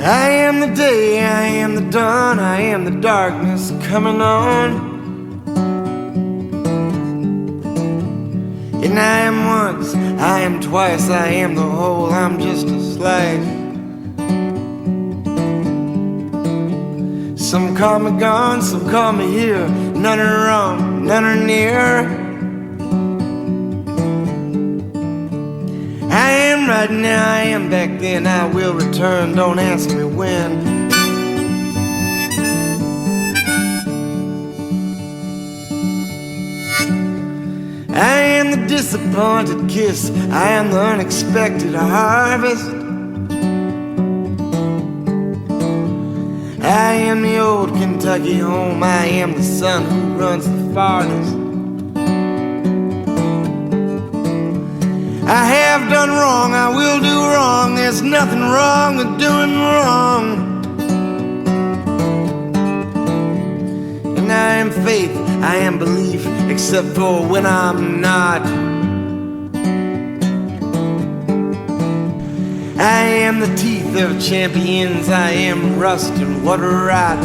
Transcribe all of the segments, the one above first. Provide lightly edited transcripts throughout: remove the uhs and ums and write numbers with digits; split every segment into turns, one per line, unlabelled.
I am the day, I am the dawn, I am the darkness coming on. And I am once, I am twice, I am the whole, I'm just a slice. Some call me gone, some call me here. None are wrong, none are near. I am right now, I am back then. I will return, don't ask me when. I am the disappointed kiss, I am the unexpected harvest. I am the old Kentucky home, I am the son who runs the farthest. I have done wrong, I will do wrong, there's nothing wrong with doing wrong. And I am faith, I am belief, except for when I'm not. I am the teeth of champions, I am rust and water rot.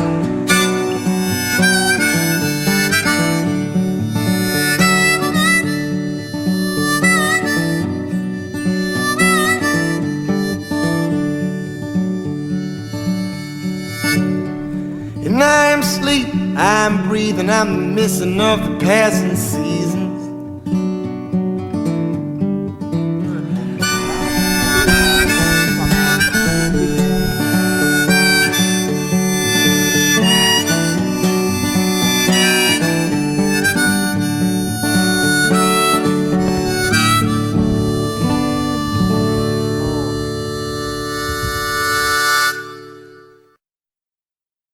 And I am sleep, I am breathing, I'm the missing of the passing season.